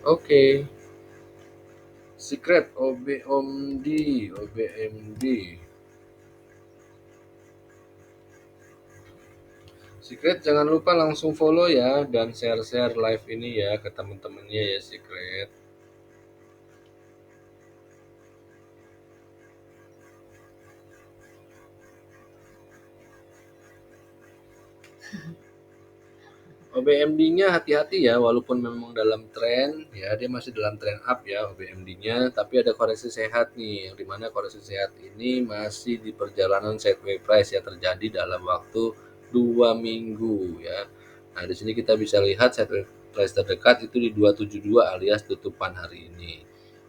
Oke, Secret OBMD. Secret jangan lupa langsung follow ya dan share-share live ini ya ke teman-temannya ya Secret. OBMD-nya hati-hati ya, walaupun memang dalam tren ya, dia masih dalam tren up ya OBMD-nya, tapi ada koreksi sehat nih, yang dimana koreksi sehat ini masih di perjalanan sideways price ya, terjadi dalam waktu 2 minggu ya. Nah di sini kita bisa lihat sideways price terdekat itu di 272 alias tutupan hari ini.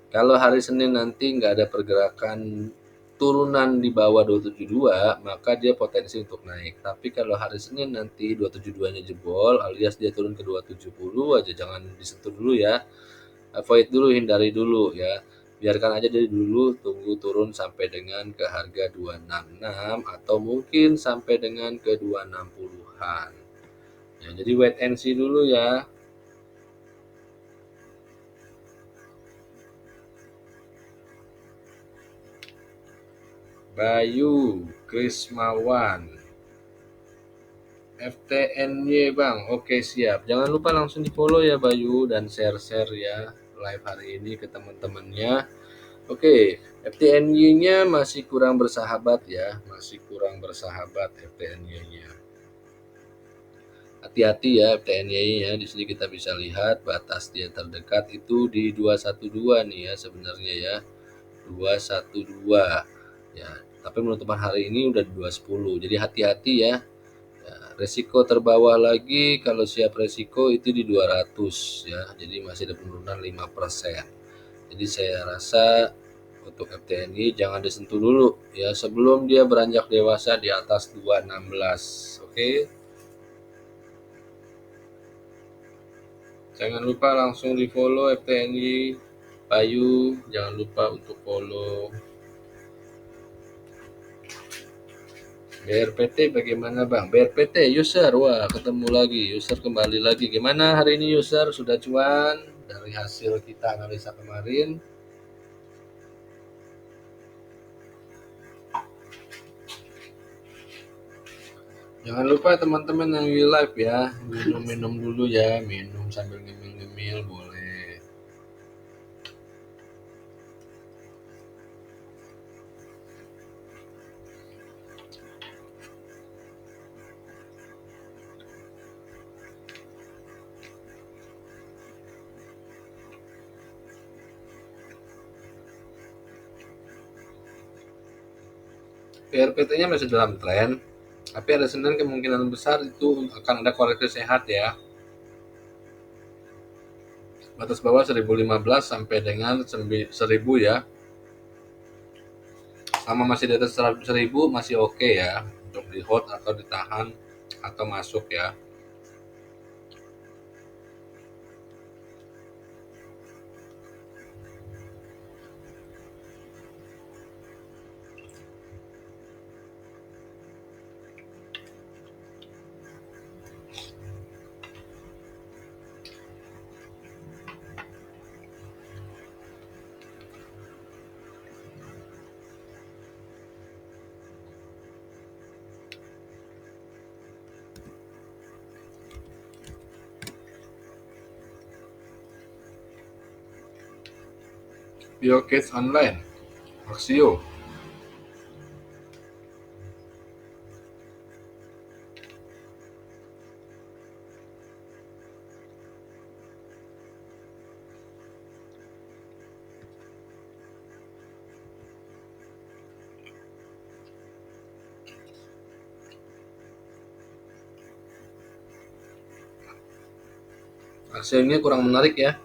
Kalau hari Senin nanti nggak ada pergerakan turunan di bawah 272, maka dia potensi untuk naik. Tapi kalau hari Senin nanti 272-nya jebol alias dia turun ke 270 aja, jangan disentuh dulu ya. Avoid dulu, hindari dulu ya. Biarkan aja dari dulu, tunggu turun sampai dengan ke harga 266 atau mungkin sampai dengan ke 260-an. Ya, jadi wait and see dulu ya. Bayu Krismawan, FTNY Bang, oke siap. Jangan lupa langsung di follow ya Bayu dan share-share ya live hari ini ke teman-temannya. Oke, FTNY-nya masih kurang bersahabat ya, masih kurang bersahabat FTNY-nya. Hati-hati ya FTNY-nya, di sini kita bisa lihat batas dia terdekat itu di 212 nih ya sebenarnya ya. 212 ya. Tapi penutupan hari ini udah di 210. Jadi hati-hati ya. Ya, resiko terbawah lagi kalau siap resiko itu di 200 ya. Jadi masih ada penurunan 5%. Jadi saya rasa untuk FTNI jangan disentuh dulu ya sebelum dia beranjak dewasa di atas 216. Oke. Jangan lupa langsung di-follow FTNI Bayu, jangan lupa untuk follow. BRPT bagaimana Bang? BRPT user, wah ketemu lagi, user kembali lagi. Gimana hari ini user? Sudah cuan dari hasil kita analisa kemarin? Jangan lupa teman-teman yang di live ya, minum-minum dulu ya, minum sambil ngemil-ngemil boleh. BRPT-nya masih dalam tren, tapi ada Senin kemungkinan besar itu akan ada koreksi sehat ya. Batas bawah 1015 sampai dengan 1000 ya. Sama masih di atas 1000 masih oke ya untuk di hold atau ditahan atau masuk ya. BioCase Online, Axio. Axio ini kurang menarik ya.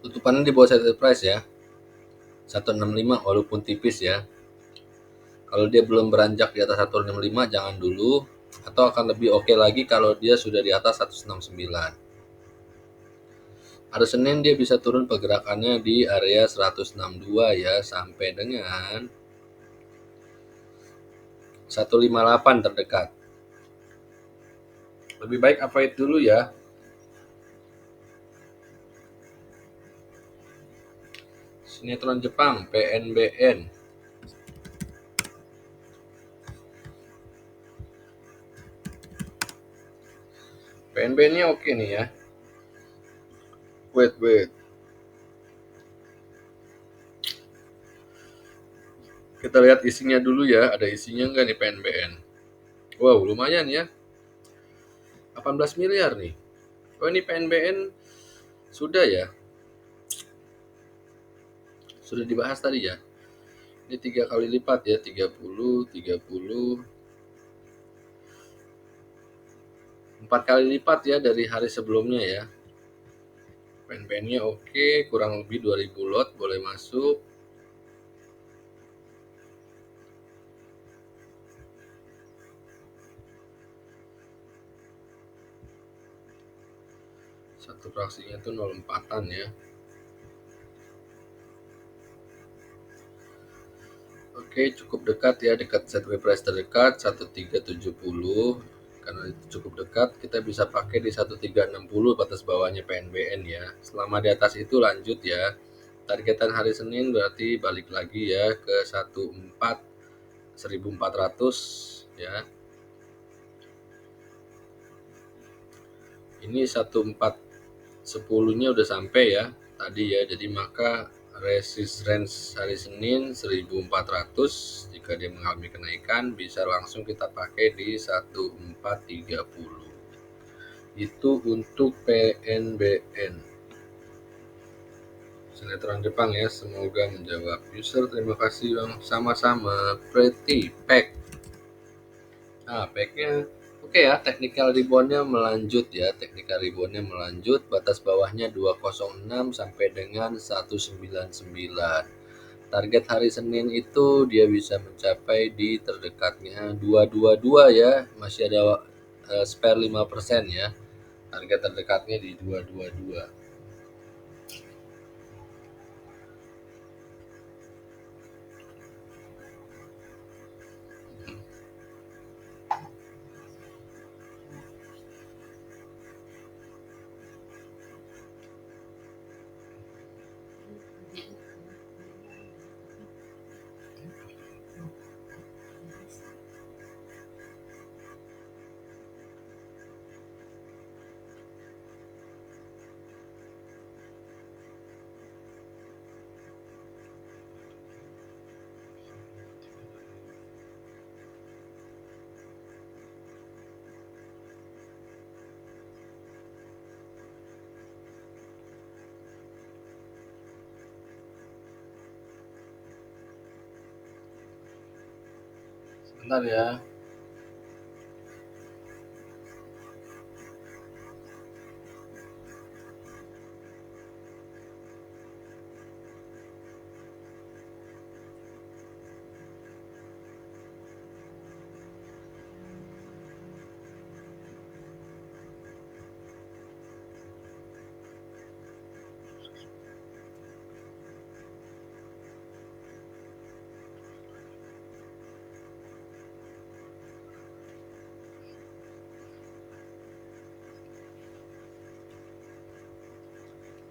Tutupannya di bawah set price ya. 165 walaupun tipis ya. Kalau dia belum beranjak di atas 165 jangan dulu, atau akan lebih oke lagi kalau dia sudah di atas 169. Hari Senin dia bisa turun pergerakannya di area 162 ya sampai dengan 158 terdekat. Lebih baik avoid dulu ya. Sinetron Jepang, PNBN. PNBN-nya oke nih ya. Wait. Kita lihat isinya dulu ya, ada isinya nggak nih PNBN? Wow, lumayan ya. 18 miliar nih. Oh, ini PNBN sudah ya? Sudah dibahas tadi ya? Ini 3 kali lipat ya, 30, 4 kali lipat ya dari hari sebelumnya ya. PNBN-nya oke, kurang lebih 2000 lot boleh masuk. Satu fraksinya tuh 04-an ya. Oke, cukup dekat ya, dekat sideways price terdekat 1370. Karena itu cukup dekat, kita bisa pakai di 1360 batas bawahnya PNBN ya. Selama di atas itu lanjut ya. Targetan hari Senin berarti balik lagi ya ke 1400 ya. Ini 1410-nya udah sampai ya tadi ya. Jadi maka resistance hari Senin 1400, jika dia mengalami kenaikan bisa langsung kita pakai di 1430. Itu untuk PNBN. Sinetron Jepang ya, semoga menjawab. User, terima kasih Bang. Sama-sama. Pretty Pack. Nah, packnya oke ya, technical reboundnya melanjut ya, technical reboundnya melanjut, batas bawahnya 206 sampai dengan 199. Target hari Senin itu dia bisa mencapai di terdekatnya 222 ya, masih ada spare 5% ya. Target terdekatnya di 222. Sebentar ya.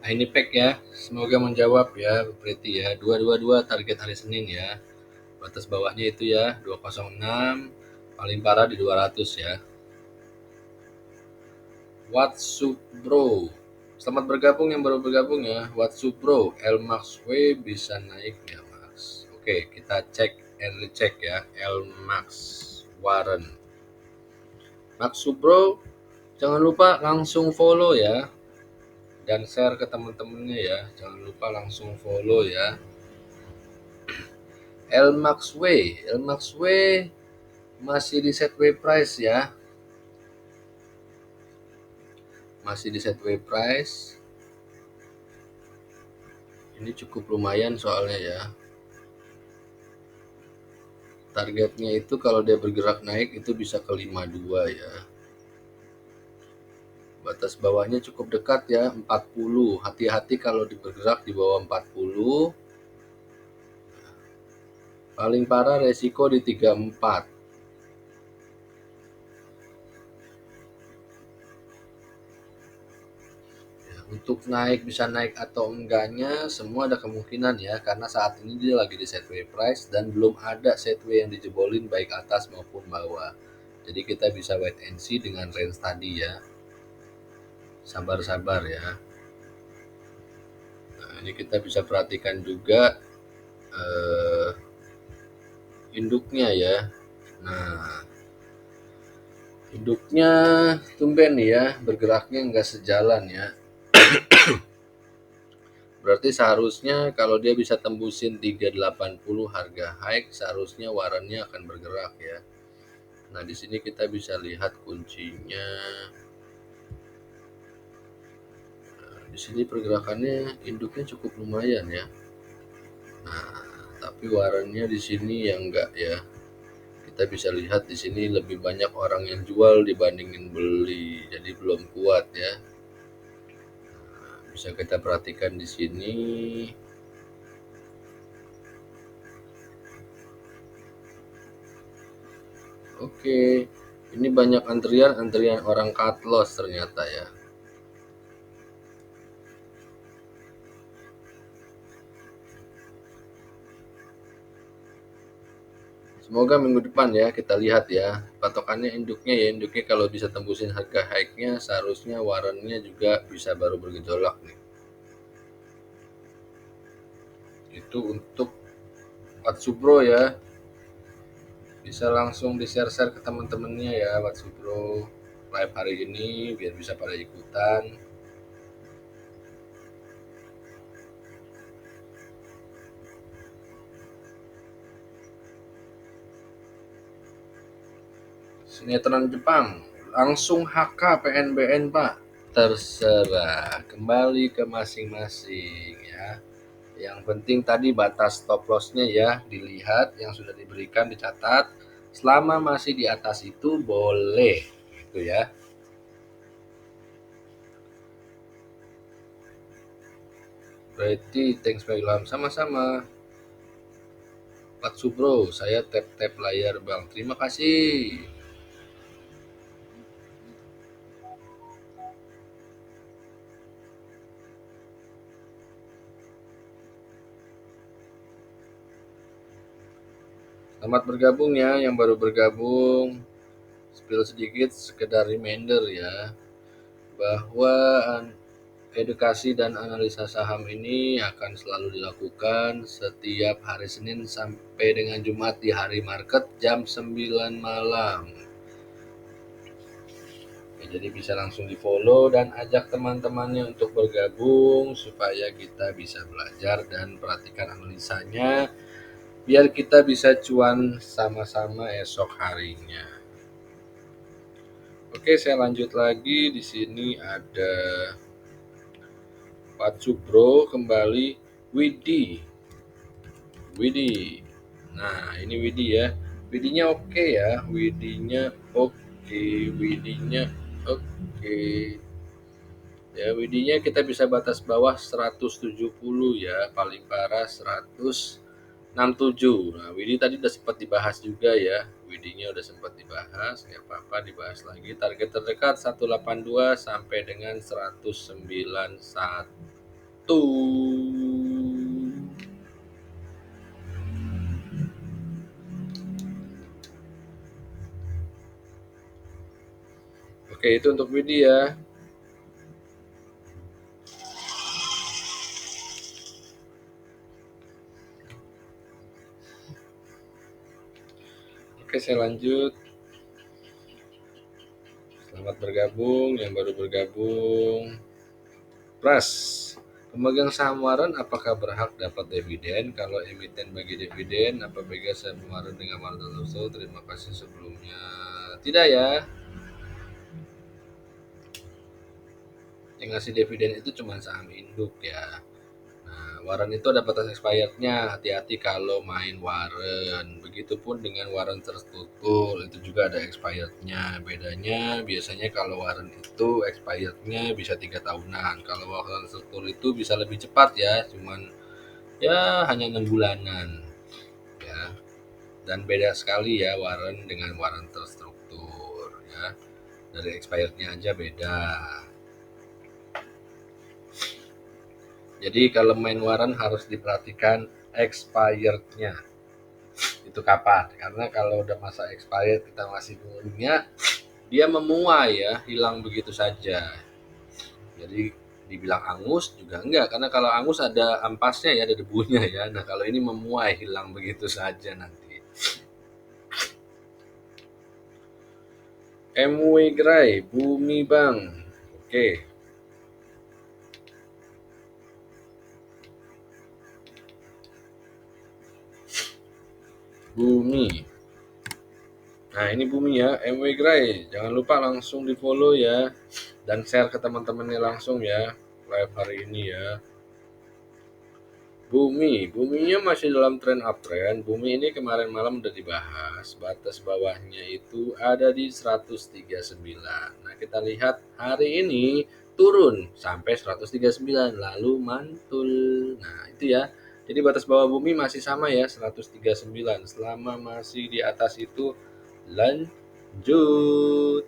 Nah, ini pack ya, semoga menjawab ya, Pretty ya. 222 target hari Senin ya. Batas bawahnya itu ya 206, paling parah di 200 ya. What's up bro? Selamat bergabung yang baru bergabung ya. What's up bro? Lmax W bisa naik ya Max? Oke, kita cek and recheck ya. Lmax Warren. Max bro, jangan lupa langsung follow ya. Dan share ke teman-temannya ya. Jangan lupa langsung follow ya. Lmax W masih di sideways price ya. Masih di sideways price. Ini cukup lumayan soalnya ya. Targetnya itu kalau dia bergerak naik itu bisa ke 52 ya. Batas bawahnya cukup dekat ya, 40. Hati-hati kalau bergerak di bawah 40. Paling parah resiko di 34. Untuk naik, bisa naik atau enggaknya semua ada kemungkinan ya, karena saat ini dia lagi di sideways price dan belum ada sideways yang dijebolin baik atas maupun bawah. Jadi kita bisa wait and see dengan range tadi ya. Sabar-sabar ya. Nah, ini kita bisa perhatikan juga eh, induknya ya. Nah, induknya tumben nih ya, bergeraknya nggak sejalan ya. Berarti seharusnya kalau dia bisa tembusin 380 harga high, seharusnya warannya akan bergerak ya. Nah, di sini kita bisa lihat kuncinya. Nah, di sini pergerakannya induknya cukup lumayan ya. Nah, tapi warannya di sini yang enggak ya. Kita bisa lihat di sini lebih banyak orang yang jual dibandingin beli, jadi belum kuat ya. Nah, bisa kita perhatikan di sini. Oke, ini banyak antrian orang cut loss ternyata ya. Semoga minggu depan ya kita lihat ya. Patokannya induknya kalau bisa tembusin harga high-nya seharusnya warannya juga bisa baru bergejolak nih. Itu untuk Watsubro ya. Bisa langsung di-share-share ke teman-temannya ya Watsubro live hari ini biar bisa pada ikutan. Sinetron Jepang langsung HK PNBN Pak. Terserah, kembali ke masing-masing ya. Yang penting tadi batas stop loss-nya ya dilihat, yang sudah diberikan dicatat. Selama masih di atas itu boleh gitu ya. Berarti thanks Pak Ilham, sama-sama. Pak Subro, saya tap-tap layar Bang. Terima kasih. Selamat bergabung ya yang baru bergabung. Spill sedikit sekedar reminder ya bahwa edukasi dan analisa saham ini akan selalu dilakukan setiap hari Senin sampai dengan Jumat di hari market jam 9 malam. Ya, jadi bisa langsung di follow dan ajak teman-temannya untuk bergabung supaya kita bisa belajar dan perhatikan analisanya biar kita bisa cuan sama-sama esok harinya. Oke, saya lanjut lagi. Di sini ada Pak Subro kembali Widi. Widi. Nah, ini Widi ya. Widinya oke ya. Widinya oke. Widinya oke. Ya, Widinya kita bisa batas bawah 170 ya. Paling parah 167. Nah, Widi tadi udah sempat dibahas juga ya. Widinya udah sempat dibahas, nggak apa-apa dibahas lagi. Target terdekat 182 sampai dengan 191. Oke, itu untuk Widi ya. Oke, saya lanjut. Selamat bergabung yang baru bergabung. Pras, pemegang saham waran apakah berhak dapat dividen? Kalau emiten bagi dividen, apa pegang saham waran dengan waran tertentu? Terima kasih sebelumnya. Tidak ya. Yang ngasih dividen itu cuma saham induk ya. Nah, waran itu ada batas expirednya. Hati-hati kalau main waran. Begitupun dengan waran terstruktur, itu juga ada expirednya. Bedanya biasanya kalau waran itu expirednya bisa 3 tahunan. Kalau waran terstruktur itu bisa lebih cepat ya, cuman ya hanya 6 bulanan ya. Dan beda sekali ya waran dengan waran terstruktur ya. Dari expirednya aja beda. Jadi kalau main waran harus diperhatikan expirednya itu kapan, karena kalau udah masa expired kita masih punya, dia memuai ya, hilang begitu saja. Jadi dibilang angus juga enggak, karena kalau angus ada ampasnya ya, ada debunya ya. Nah kalau ini memuai, hilang begitu saja nanti. MW Gray, Bumi Bang. Oke. Bumi. Nah ini Bumi ya, MW Gray. Jangan lupa langsung di follow ya. Dan share ke teman-temannya langsung ya, live hari ini ya. Buminya masih dalam tren uptrend. Bumi ini kemarin malam udah dibahas, batas bawahnya itu ada di 139. Nah, kita lihat hari ini turun sampai 139 lalu mantul. Nah, itu ya. Jadi batas bawah bumi masih sama ya, 139. Selama masih di atas itu lanjut.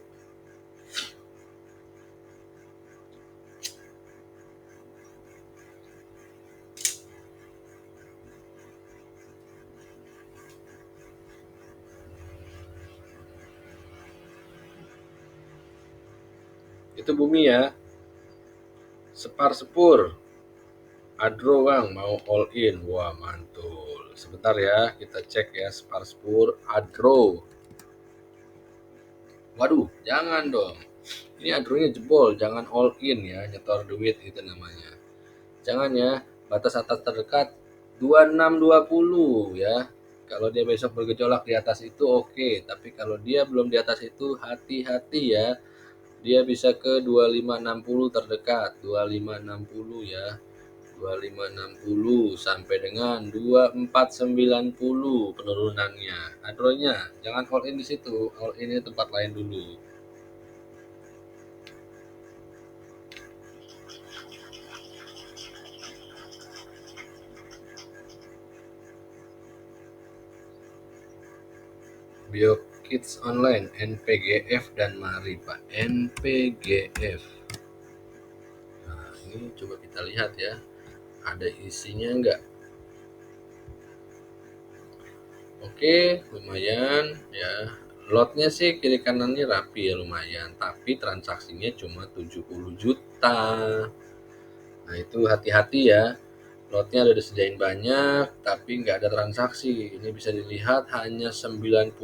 Itu bumi ya. Sepur. Adro bang, mau all in. Wah mantul. Sebentar ya, kita cek ya Spur Adro. Waduh, jangan dong. Ini Adronya jebol, jangan all in ya, nyetor duit itu namanya. Jangan ya, batas atas terdekat 2620 ya. Kalau dia besok bergejolak di atas itu oke, tapi kalau dia belum di atas itu hati-hati ya. Dia bisa ke 2560 terdekat, 2560 ya. 2560 sampai dengan 2490 penurunannya. Adronya jangan all in di situ, all in di tempat lain dulu. BioKids Online, NPGF dan Mari Pak. NPGF. Nah, ini coba kita lihat ya. Ada isinya enggak? Oke, lumayan ya. Lotnya sih kiri kanannya rapi ya, lumayan, tapi transaksinya cuma 70 juta. Nah, itu hati-hati ya. Lotnya udah disediain banyak, tapi nggak ada transaksi. Ini bisa dilihat hanya 91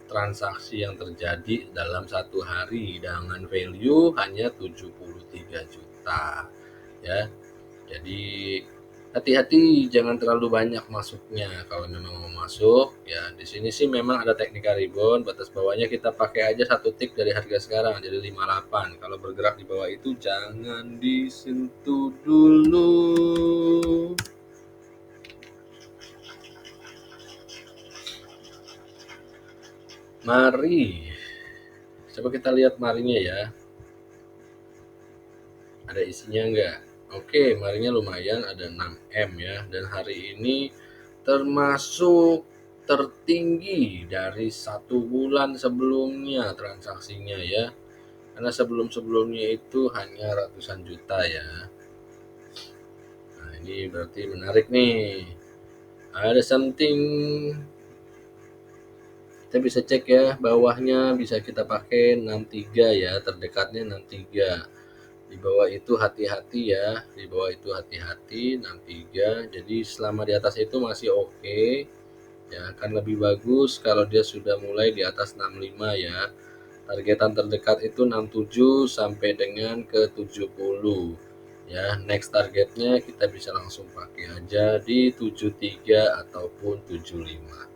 transaksi yang terjadi dalam satu hari dengan value hanya 73 juta. Ya, jadi hati-hati jangan terlalu banyak masuknya. Kalau memang mau masuk ya, di sini sih memang ada teknika rebound, batas bawahnya kita pakai aja satu tick dari harga sekarang jadi 58. Kalau bergerak di bawah itu jangan disentuh dulu. Mari coba kita lihat marinya ya, ada isinya enggak. Oke, marinya lumayan, ada 6M ya, dan hari ini termasuk tertinggi dari 1 bulan sebelumnya transaksinya ya, karena sebelum-sebelumnya itu hanya ratusan juta ya. Nah ini berarti menarik nih, ada something. Kita bisa cek ya, bawahnya bisa kita pakai 63 ya, terdekatnya 63. Di bawah itu hati-hati ya, di bawah itu hati-hati 63. Jadi selama di atas itu masih oke. Ya, akan lebih bagus kalau dia sudah mulai di atas 65 ya. Targetan terdekat itu 67 sampai dengan ke 70. Ya, next targetnya kita bisa langsung pakai aja di 73 ataupun 75.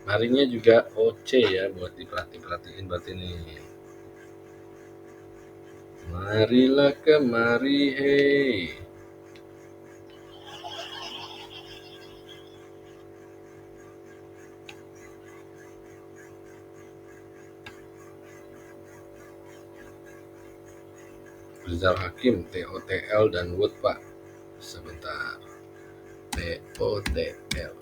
Marinya juga OC ya, buat diperhatiin berarti nih. Marilah kemari hei. Rizal Hakim, TOTL dan Wood Pak. Sebentar. TOTL.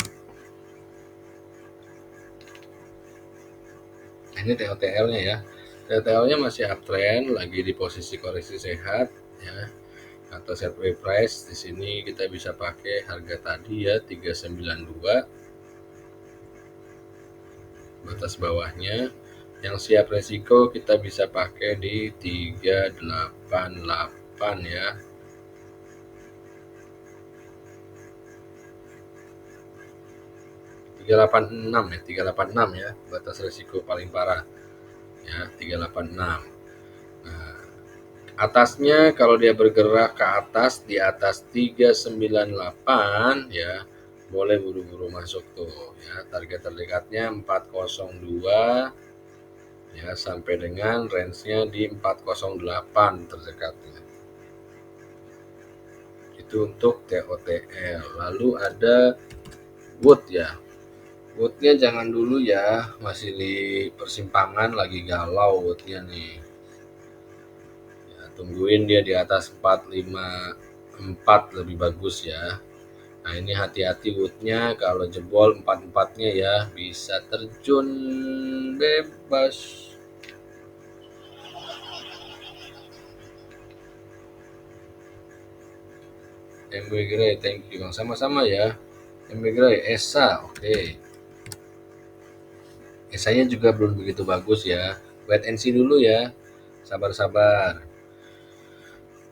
Ini TOTL-nya ya. TOTL-nya masih uptrend, lagi di posisi koreksi sehat ya. atau set way price. Di sini kita bisa pakai harga tadi ya 392 batas bawahnya. Yang siap resiko kita bisa pakai di 388 ya. 386 ya, batas resiko paling parah ya 386. Nah, atasnya kalau dia bergerak ke atas di atas 398 ya, boleh buru-buru masuk tuh ya. Target terdekatnya 402 ya, sampai dengan range-nya di 408 terdekatnya. Itu untuk TOTL. Lalu ada Wood ya. Woodnya jangan dulu ya, masih di persimpangan, lagi galau Woodnya nih. Ya, tungguin dia di atas 454 lebih bagus ya. Nah ini hati-hati Woodnya, kalau jebol 44-nya ya bisa terjun bebas. MB Gray, thank you. Sama-sama ya. MB Gray, Esa, oke. Esanya juga belum begitu bagus ya. Wait and see dulu ya. Sabar-sabar.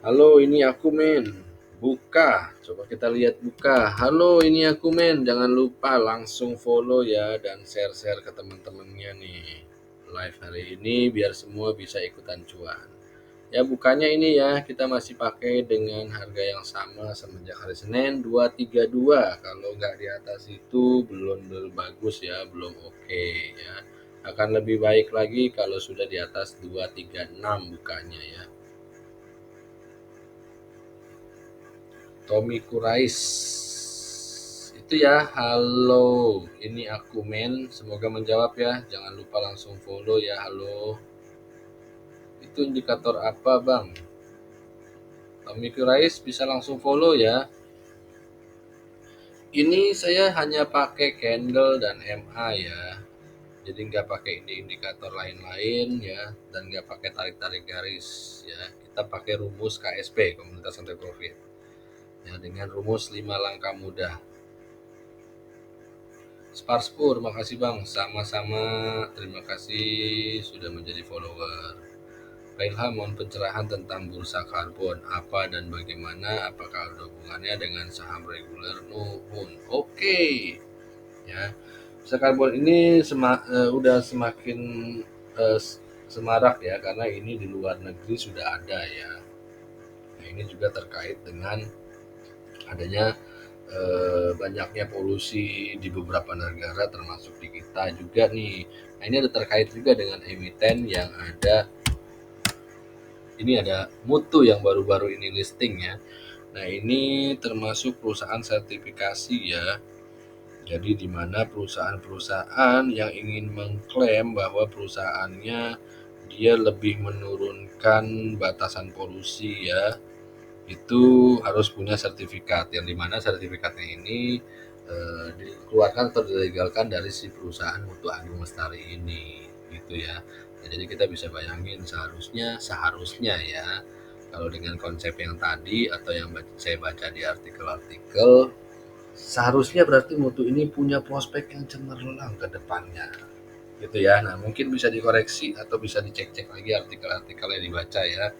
Halo, ini aku men. Buka. Coba kita lihat buka. Halo, ini aku men. Jangan lupa langsung follow ya dan share-share ke teman-temannya nih. Live hari ini biar semua bisa ikutan cuan. Ya bukanya ini ya, kita masih pakai dengan harga yang sama semenjak hari Senin 232. Kalau nggak di atas itu belum bagus ya, belum oke ya. Akan lebih baik lagi kalau sudah di atas 236 bukanya ya. Tommy Kurais itu ya, halo, ini aku men, semoga menjawab ya. Jangan lupa langsung follow ya, halo. Itu indikator apa bang? Tommy Kurais bisa langsung follow ya. Ini saya hanya pakai candle dan MA ya, jadi nggak pakai indikator lain-lain ya, dan nggak pakai tarik-tarik garis ya. Kita pakai rumus KSP, Komunitas Santai Profit ya, dengan rumus 5 langkah mudah. Sparspur, makasih bang, sama-sama, terima kasih sudah menjadi follower. Pak Ilham, mohon pencerahan tentang bursa karbon, apa dan bagaimana, apakah ada hubungannya dengan saham reguler? Nuhun. Oke ya, bursa karbon ini udah semakin semarak ya, karena ini di luar negeri sudah ada ya. Nah, ini juga terkait dengan adanya banyaknya polusi di beberapa negara termasuk di kita juga nih. Nah ini ada terkait juga dengan emiten yang ada. Ini ada Mutu yang baru-baru ini listing ya. Nah ini termasuk perusahaan sertifikasi ya. Jadi di mana perusahaan-perusahaan yang ingin mengklaim bahwa perusahaannya dia lebih menurunkan batasan polusi ya, itu harus punya sertifikat, yang dimana sertifikatnya ini dikeluarkan atau dilegalkan dari si perusahaan Mutu Agung Lestari ini gitu ya. Nah, jadi kita bisa bayangin seharusnya ya, kalau dengan konsep yang tadi atau yang saya baca di artikel-artikel, seharusnya berarti Mutu ini punya prospek yang cemerlang ke depannya gitu ya. Nah mungkin bisa dikoreksi atau bisa dicek-cek lagi artikel-artikel yang dibaca ya.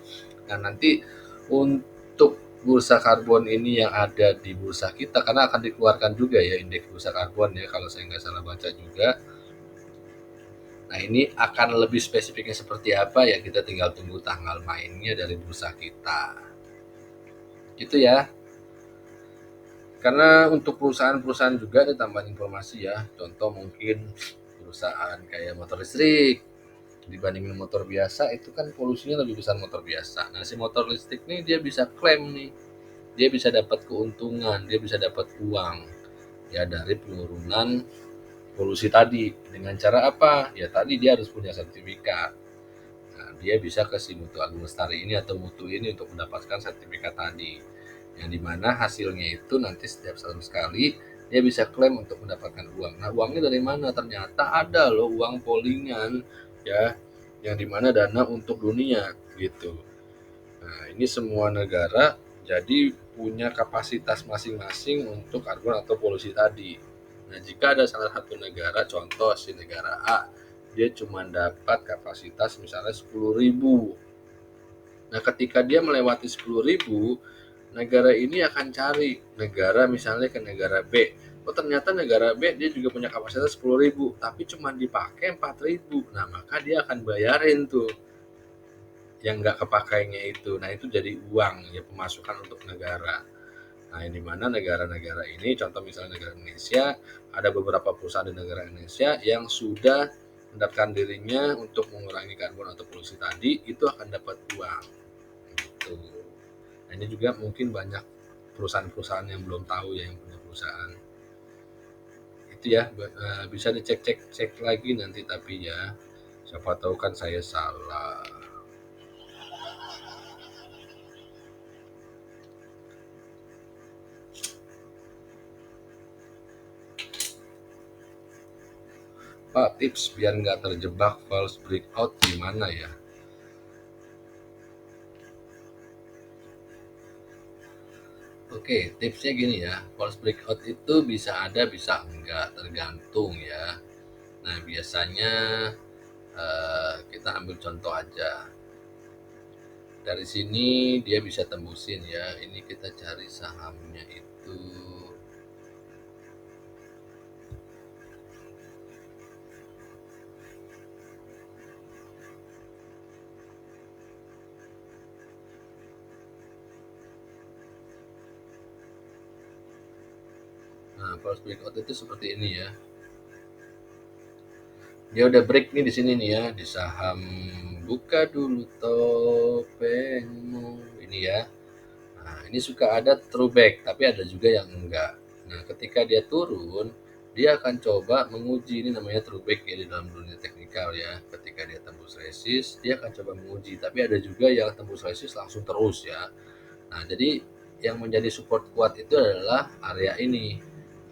Nah nanti untuk bursa karbon ini yang ada di bursa kita, karena akan dikeluarkan juga ya indeks bursa karbon ya, kalau saya nggak salah baca juga. Nah ini akan lebih spesifiknya seperti apa ya, kita tinggal tunggu tanggal mainnya dari bursa kita gitu ya. Karena untuk perusahaan-perusahaan juga ada tambahan informasi ya, contoh mungkin perusahaan kayak motor listrik dibandingin motor biasa itu kan polusinya lebih besar motor biasa. Nah si motor listrik nih dia bisa klaim nih, dia bisa dapat keuntungan, dia bisa dapat uang ya dari penurunan polusi tadi. Dengan cara apa? Ya tadi dia harus punya sertifikat. Nah, dia bisa ke si Mutu Agung Lestari ini atau Mutu ini untuk mendapatkan sertifikat tadi. Yang dimana hasilnya itu nanti setiap tahun sekali dia bisa klaim untuk mendapatkan uang. Nah uangnya dari mana? Ternyata ada loh uang pollingan ya, yang dimana dana untuk dunia gitu. Nah ini semua negara Jadi punya kapasitas masing-masing untuk karbon atau polusi tadi. Nah, jika ada salah satu negara, contoh si negara A, dia cuma dapat kapasitas misalnya 10.000. Nah, ketika dia melewati 10.000, negara ini akan cari negara misalnya ke negara B. Oh, ternyata negara B dia juga punya kapasitas 10.000, tapi cuma dipakai 4.000. Nah, maka dia akan bayarin tuh yang nggak kepakainya itu. Nah, itu jadi uang ya, pemasukan untuk negara. Nah, di mana negara-negara ini, contoh misalnya negara Indonesia, ada beberapa perusahaan di negara Indonesia yang sudah mendaftarkan dirinya untuk mengurangi karbon atau polusi tadi, itu akan dapat uang. Gitu. Nah, ini juga mungkin banyak perusahaan-perusahaan yang belum tahu ya, yang punya perusahaan. Itu ya, bisa dicek-cek lagi nanti tapi ya, siapa tahu kan saya salah. Pak, tips biar nggak terjebak false breakout gimana ya? Oke, tipsnya gini ya, false breakout itu bisa ada, bisa enggak, tergantung ya. Nah, biasanya kita ambil contoh aja. Dari sini dia bisa tembusin ya. Ini kita cari sahamnya itu. Nah, false breakout itu seperti ini ya. Dia udah break nih di sini nih ya, di saham buka dulu topengmu ini ya. Nah, ini suka ada throwback, tapi ada juga yang enggak. Nah, ketika dia turun, dia akan coba menguji, ini namanya throwback ya di dalam dunia teknikal ya. Ketika dia tembus resist, dia akan coba menguji, tapi ada juga yang tembus resist langsung terus ya. Nah, jadi yang menjadi support kuat itu adalah area ini,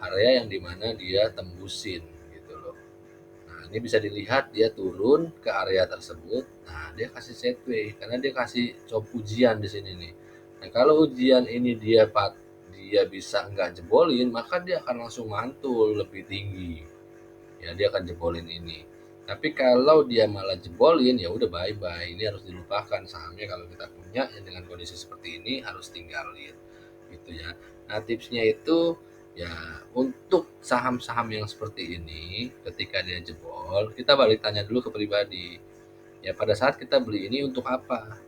area yang dimana dia tembusin gitu loh. Nah, ini bisa dilihat dia turun ke area tersebut. Nah, dia kasih setway karena dia kasih coba ujian di sini nih. Nah, kalau ujian ini dia bisa nggak jebolin, maka dia akan langsung mantul lebih tinggi. Ya, dia akan jebolin ini. Tapi kalau dia malah jebolin, ya udah bye bye. Ini harus dilupakan sahamnya, kalau kita punya yang dengan kondisi seperti ini harus tinggalin gitu ya. Nah, tipsnya itu ya, untuk saham-saham yang seperti ini ketika dia jebol, kita balik tanya dulu ke pribadi. Ya, pada saat kita beli ini untuk apa?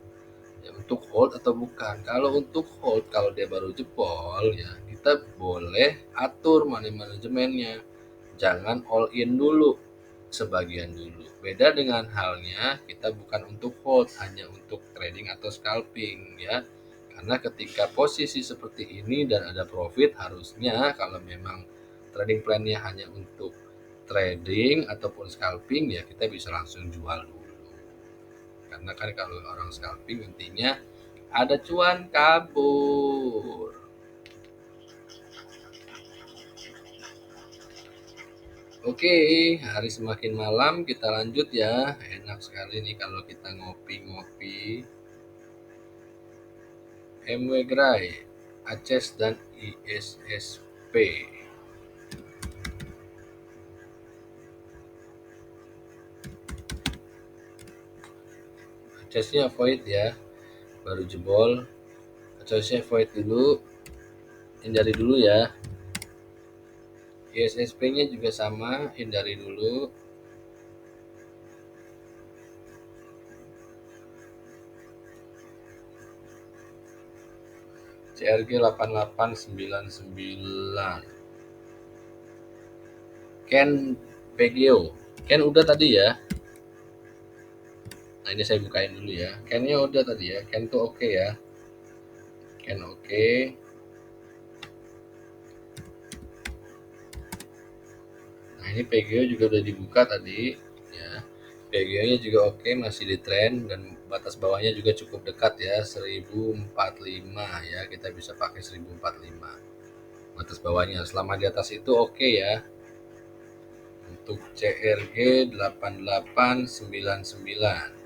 Ya, untuk hold atau bukan? Kalau untuk hold, kalau dia baru jebol ya, kita boleh atur money manajemennya. Jangan all in dulu, sebagian dulu. Beda dengan halnya kita bukan untuk hold, hanya untuk trading atau scalping ya. Karena ketika posisi seperti ini dan ada profit, harusnya kalau memang trading plan-nya hanya untuk trading ataupun scalping, ya kita bisa langsung jual dulu. Karena kan kalau orang scalping intinya ada cuan kabur. Oke, hari semakin malam, kita lanjut ya. Enak sekali nih kalau kita ngopi-ngopi. MW Gray, Aces dan ISSP. Acesnya void ya, baru jebol. Acesnya void dulu, hindari dulu ya. ISSP-nya juga sama, hindari dulu. CRG 8899. Ken PGO. Ken udah tadi ya. Nah, ini saya bukain dulu ya. Kennya udah tadi ya. Ken tuh oke ya. Ken oke. Nah, ini PGO juga udah dibuka tadi ya. PGO-nya juga oke, masih di trend dan batas bawahnya juga cukup dekat ya, 1045 ya. Kita bisa pakai 1045. Batas bawahnya selama di atas itu oke ya. Untuk CRG 8899.